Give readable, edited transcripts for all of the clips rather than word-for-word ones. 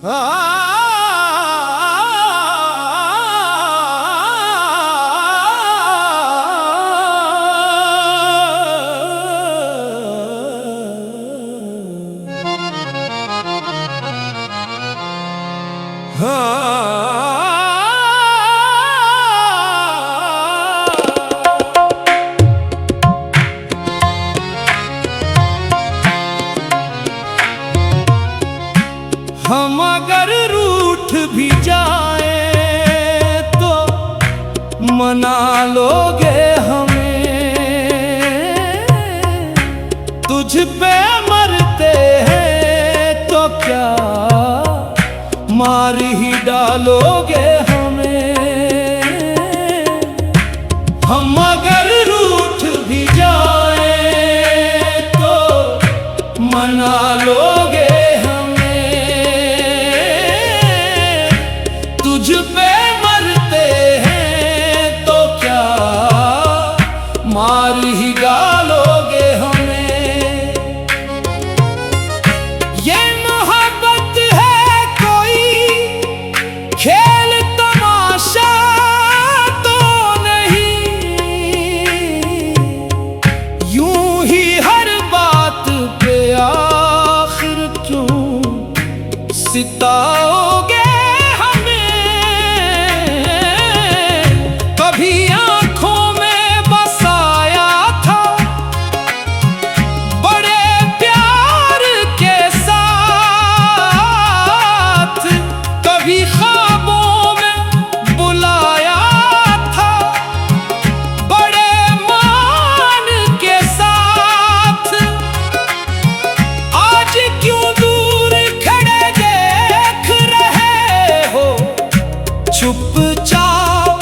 हम अगर रूठ भी जाए तो मना लोगे हमें, तुझ पे मरते हैं तो क्या मार ही डालोगे हमें। हम अगर रूठ भी जाए तो मना लोगे तुझ पे मरते हैं तो क्या मार ही डालोगे हमें। ये मोहब्बत है कोई खेल तमाशा तो नहीं, यूं ही हर बात पे आखिर क्यों सिताओगे। कभी आंखों में बसाया था बड़े प्यार के साथ, कभी ख्वाबों में बुलाया था बड़े मान के साथ। आज क्यों दूर खड़े देख रहे हो चुपचाप,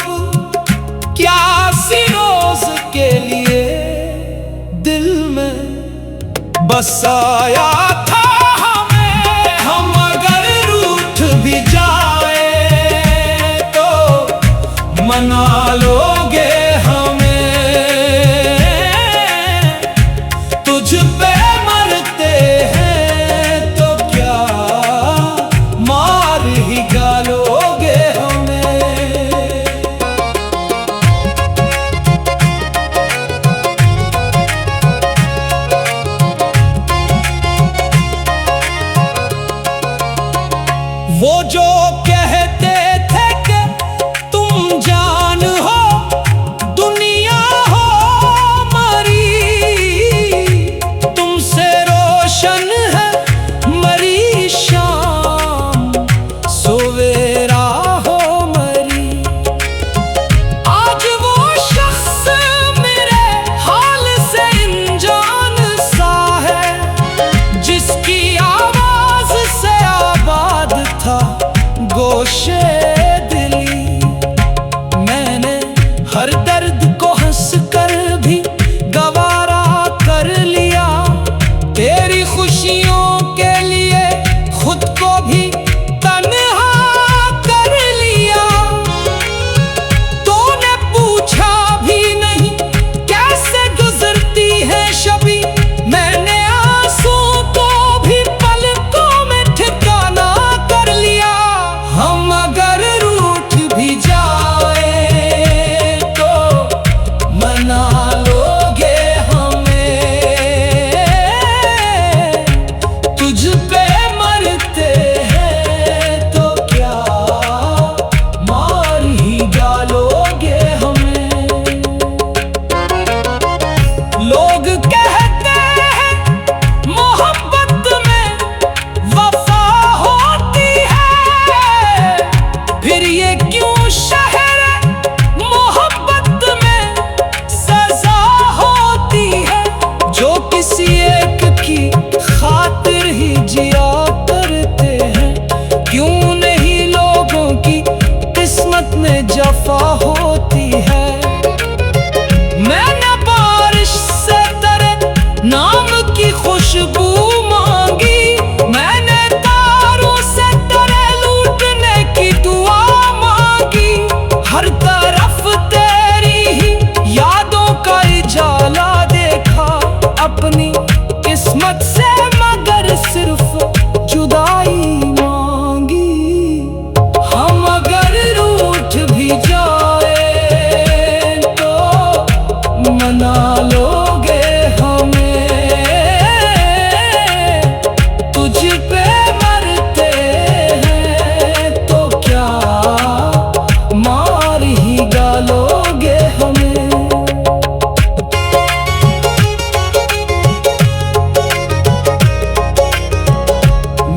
क्या सिरोज के लिए दिल में बसाया था हमें। हम अगर रूठ भी जाए तो मना लोगे हमें, तुझ पे मरते हैं तो क्या मार ही डालोगे हमें। वो जो कहते थे कि तुम जान हो दुनिया हो मरी, तुमसे रोशन है मरी शाम सवेरा हो मरी। आज वो शख्स मेरे हाल से अनजान सा है, जिसकी आवाज से आबाद था गोशे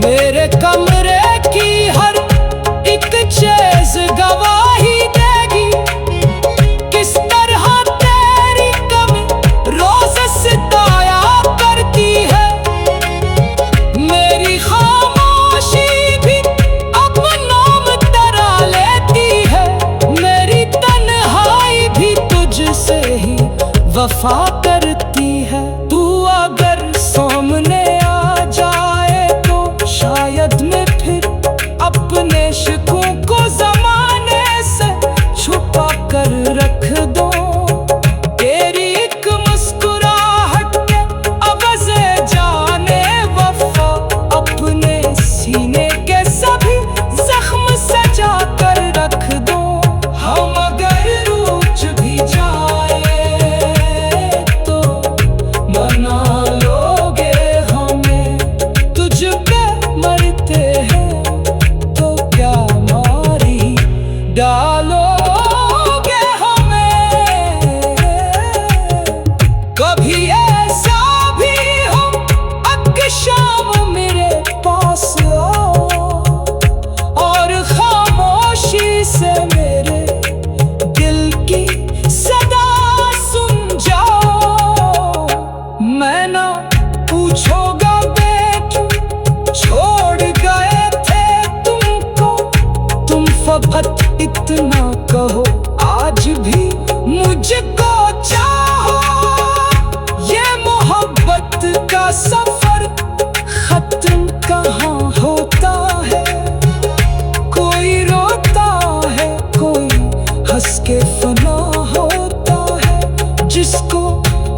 मेरे कमरे की हर एक चीज गवाही देगी किस तरह तेरी कमी रोज सताया करती है। मेरी खामोशी भी अब नाम तेरा लेती है, मेरी तन्हाई भी तुझसे ही वफा करती है। तू अगर सामने आ जाए तो शायद मैं फिर अपने शिकों को ज़माने से छुपा कर रख दूं। तेरी एक मुस्कुराहट के अवज़े जाने वफा अपने सीने के सभी जख्म सजा कर रख दूं। हम अगर रूठ भी जाए तो मना लोगे हमें, तुझ पे मरते हैं तो क्या मारी डालोगे हमें। कभी ऐसा भी हो अक शाम मेरे पास आओ और खामोशी से मेरे दिल की सदा सुन जाओ। मैं ना पूछोगा बेटू छोड़ गए थे तुमको, तुम फकत इतना कहो आज भी मुझको चाहो। ये मोहब्बत का सफर खत्म कहाँ होता है, कोई रोता है कोई हंस के फना होता है। जिसको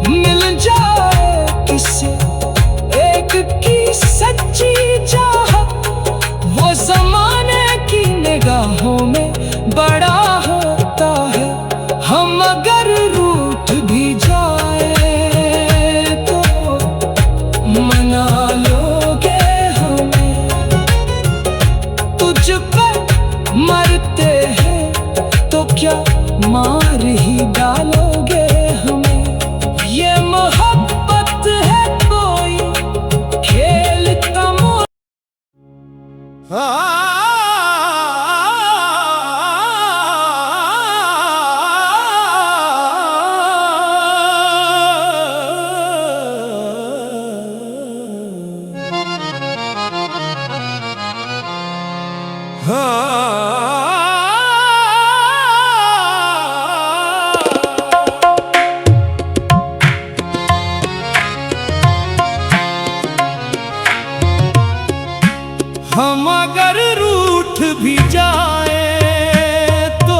मिल जाए किसी एक की सच्ची चाहत, वो ज़माने की निगाहों में बड़ा होता है। हम अगर रूठ भी जाए तो मना लोगे हमें, तुझ पे मरते हैं तो क्या मार ही डालोगे हमें। ये मोहब्बत है कोई खेल तमो। हम अगर रूठ भी जाए तो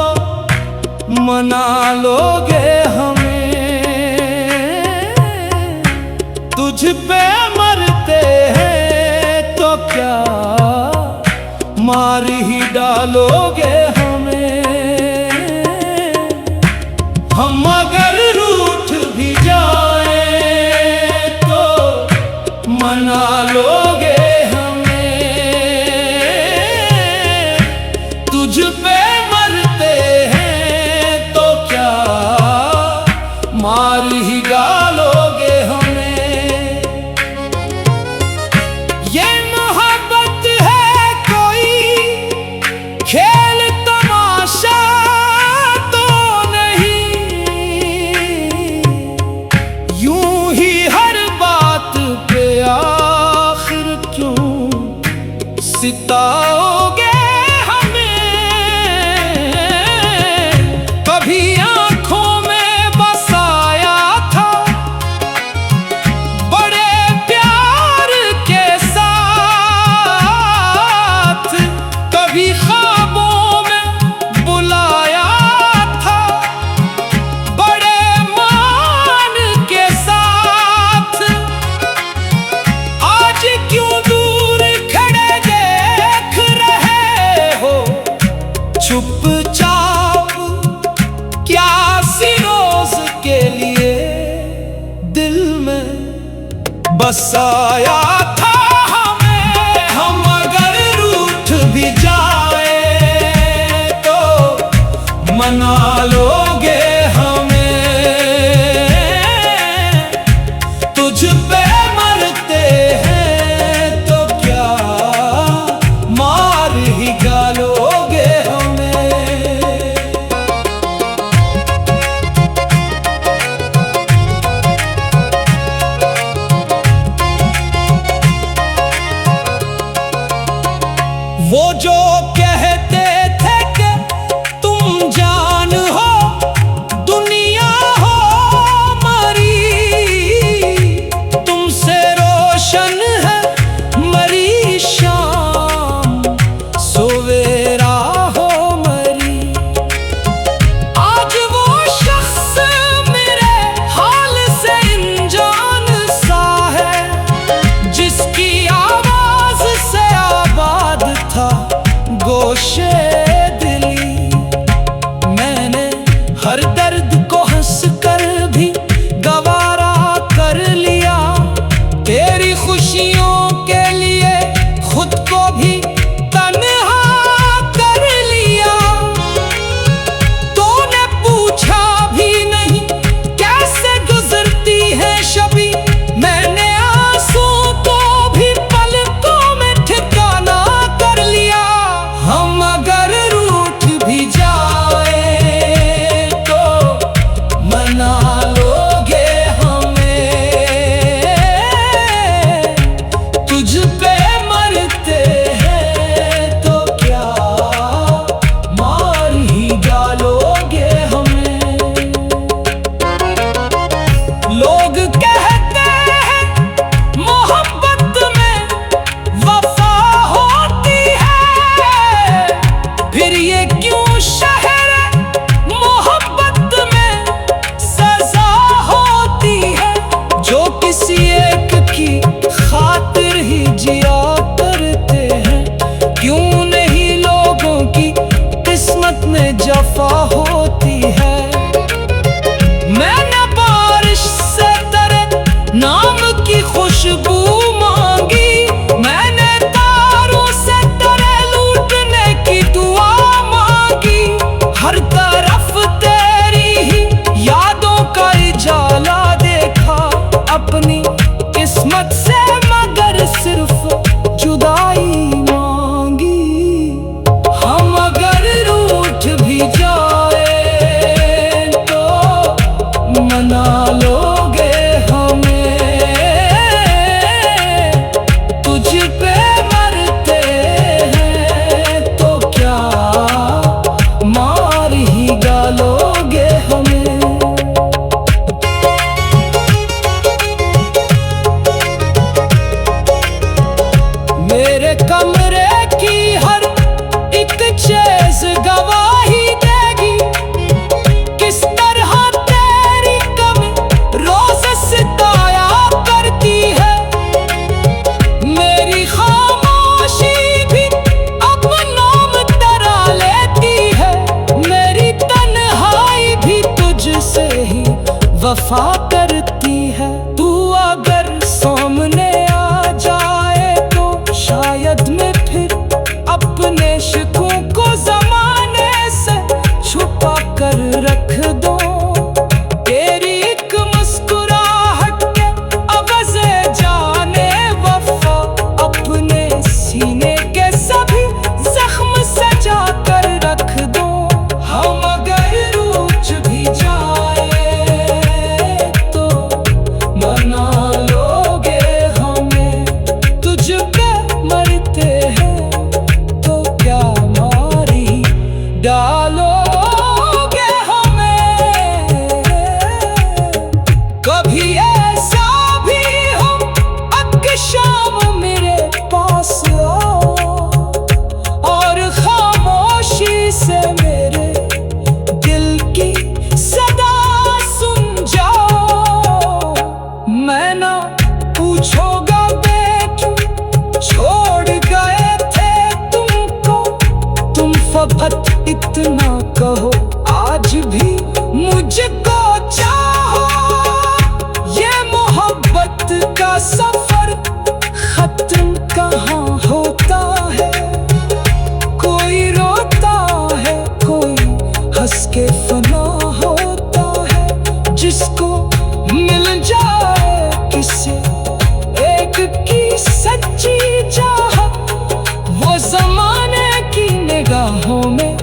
मना लोगे हमें, तुझ पे मरते हैं तो क्या मार ही डालोगे हमें। हम अगर रूठ भी जाए तो मना लोगे तुझ पे मरते हैं तो क्या मार ही डालोगे हमें। ये मोहब्बत है कोई खेल तमाशा तो नहीं, यूं ही हर बात पे आखिर क्यों सिताओगे। चुपचाप क्या सिरोज के लिए दिल में बसाया था हमें। हम अगर रूठ भी जाए तो मना लोगे हमें, तुझ पे मरते हैं तो क्या वो जो कहते थे कि तुम जान हो दुनिया हो मरी, तुमसे रोशन है मरी शाम सवेरा हो मरी। आज वो शख्स मेरे हाल से अनजान सा है, जिसकी आवाज से आबाद था गोशे दिली। मैंने हर दर्द को हंस कर भी गवारा कर लिया, तेरी खुशियों के लिए खुद को भी तन्हा कर लिया। तूने पूछा भी नहीं कैसे गुजरती है शबी, मैंने आंसू को भी पलकों में ठिकाना कर लिया। हम अगर रूठ भी जाए तो मना लोगे हमें, तुझ पे मरते हैं तो क्या मार ही डालोगे हमें। लोग कहते हैं मोहब्बत में वफा होती है, फिर ये क्यों शहर मोहब्बत में सजा होती है। जो किसी एक की खातिर ही जिया करते हैं, क्यों नहीं लोगों की किस्मत में जफा होती है। मैंने बारिश से तेरे नाम की खुशबू मांगी, मैंने तारों से तेरे लूटने की दुआ मांगी। हर तरफ तेरी ही यादों का उजाला देखा, अपनी किस्मत से मगर सिर्फ जुदाई मांगी। हम अगर रूठ भी जाए तो मना लोगे हमें, तुझ पे मरते हैं तो क्या मार ही डालोगे हमें। मेरे कमरे की हर एक चीज गवाही देगी, किस तरह तेरी कमी रोज सताया करती है। मेरी खामोशी भी अब नाम तेरा लेती है, मेरी तन्हाई भी तुझसे ही वफा करती है। तू अगर सामने आ जाए तो शायद मैं फिर अपने शिकों को जमाने से छुपा कर रख दूं। तेरी एक मुस्कुराहट के अवज़े जाने वफा, अपने सीने के सभी जख्म सजा कर रख दूं। हम अगर रूठ भी जाए तो मना लोगे हमें, तुझ पे मरते हैं तो क्या मारी डालोगे हमें। कभी ऐसा भी हो अग शाम मेरे पास आओ, और खामोशी से मेरे दिल की सदा सुन जाओ। मैं ना पूछोगा बेक्यों छोड़ गए थे तुमको, तुम फकत इतना कहो आज भी मुझको चाहो। ये मोहब्बत का सफर खत्म कहाँ होता है, कोई रोता है कोई हंस के फना होता है। जिसको मिल जाए किसी एक की सच्ची चाहत, वो जमाने की निगाहों में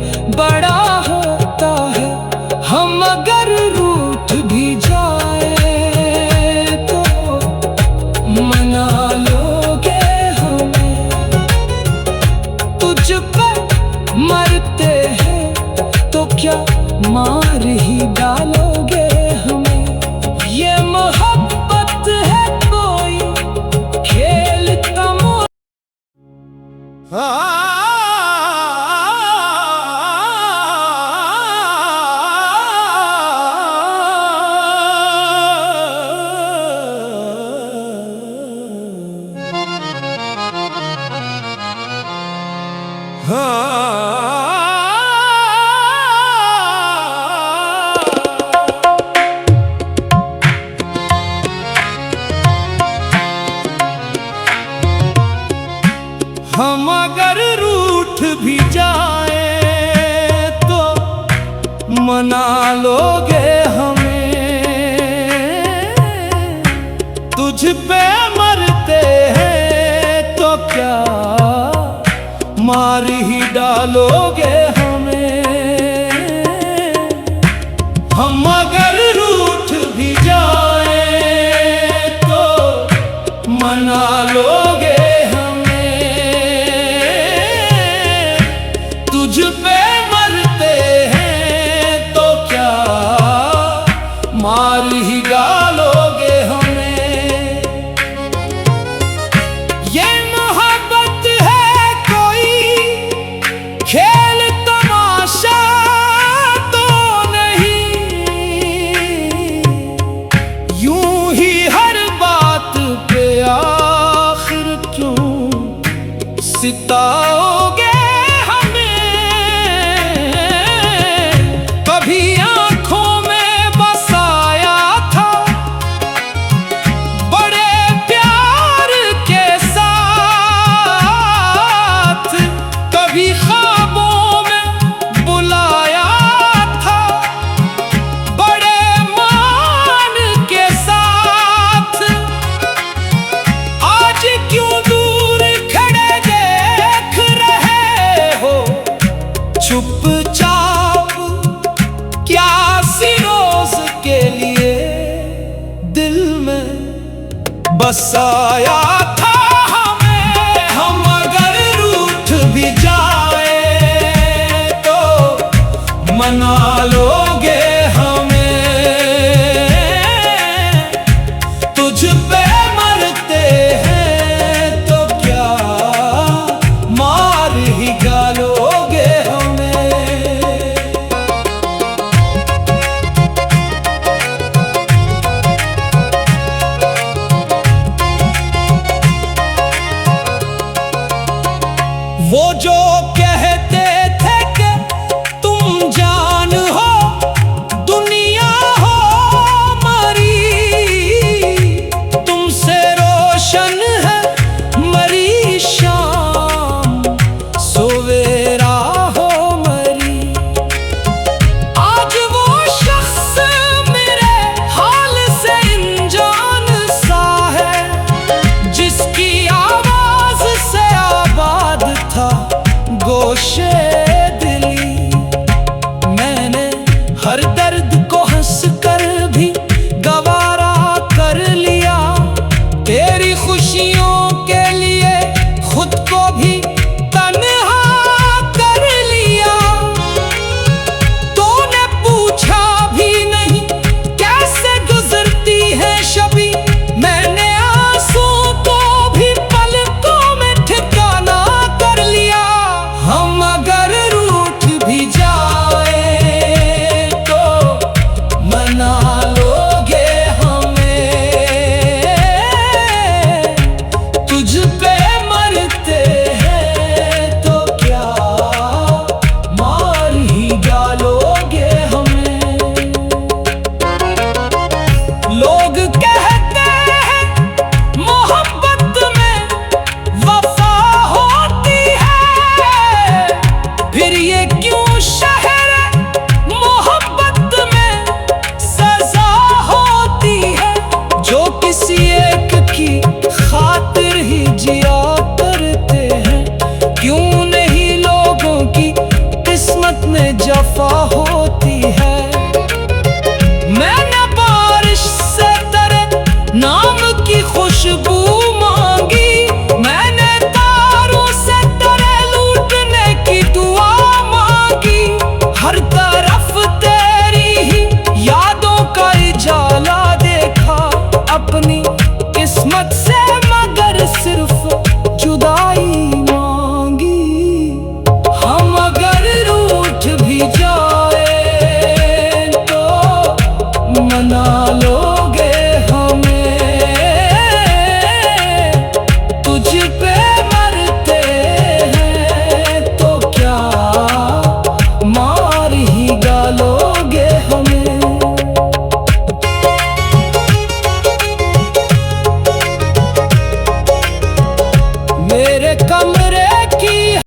मार ही डालोगे हमें। ये मोहब्बत है कोई खेल तमाशा। हम अगर रूठ भी जाए तो मना लोगे हमें। तुझ पे मरते हैं तो क्या मार ही डालोगे हमें। हम अगर रूठ भी जाए तो मना लोगे हमें। तुझ पे मरते हैं तो क्या मार ही डालोगे हमें। ये मोहब्बत है कोई खेल तमाशा तो नहीं। यूं ही हर बात पे आखिर क्यों सिताओगे हमें। कभी आंखों में बसाया था बड़े प्यार के साथ। कभी ख्वाबों में बुलाया था बड़े मान के साथ। आज क्यों दूर खड़े देख रहे हो चुपचाप। क्या सिरोज के लिए दिल में बसाया था हमें। हम अगर रूठ भी जाए तो मना लोगे हमें। तुझ पे मरते हैं तो क्या मार ही डालोगे हमें। वो जो कहते थे कि तुम जान हो दुनिया हो मरी। तुमसे रोशन है मरी शाम सवेरा हो मरी। आज वो शख्स मेरे हाल से अनजान सा है जिसकी आवाज से आबाद था गोशे दिली। मैंने हर दर्द को हंस कर भी गवारा कर लिया। तेरी खुशियों के लिए खुद को भी तन्हा कर लिया। तूने पूछा भी नहीं कैसे गुजरती है शबी। मैंने आंसू को भी पलकों में ठिकाना कर लिया। हम अगर रूठ भी जाए तो मना लोगे हमें। तुझ पे मरते हैं तो क्या मार ही डालोगे हमें। लोग कहते हैं मोहब्बत में वफा होती है। फिर ये क्यों शहर मोहब्बत में सजा होती है। जो किसी एक की खातिर ही जिया करते हैं क्यों नहीं लोगों की किस्मत में जफा होती है। मैंने बारिश से तेरे नाम की खुशबू मांगी। मैंने तारों से तेरे लूटने की दुआ मांगी। हर तरफ तेरे बना लो।